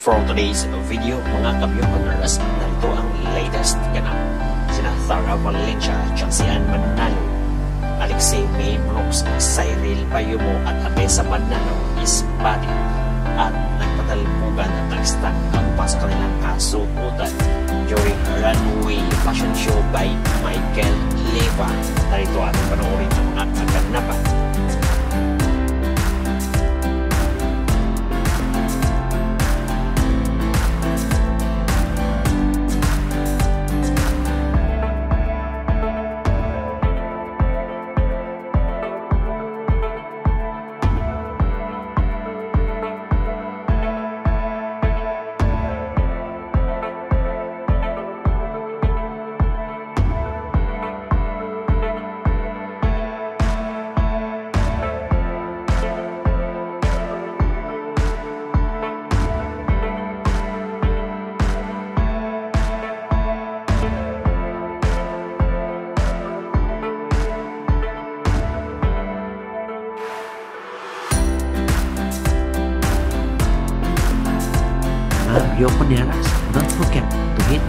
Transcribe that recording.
For today's video, mga kabyokoners, narito ang latest ganap. Sina Zara Valencia, Chelsea Manalo, Alexei May Brooks, Cyril Bayumo at Abesa Manalo is body at nagpatalbugan at nag-stand out pa sa kanilang kasuotan during runway fashion show by Michael Leva. Narito ating panoorin ang mga kaganapan. Byokoneras, don't forget to hit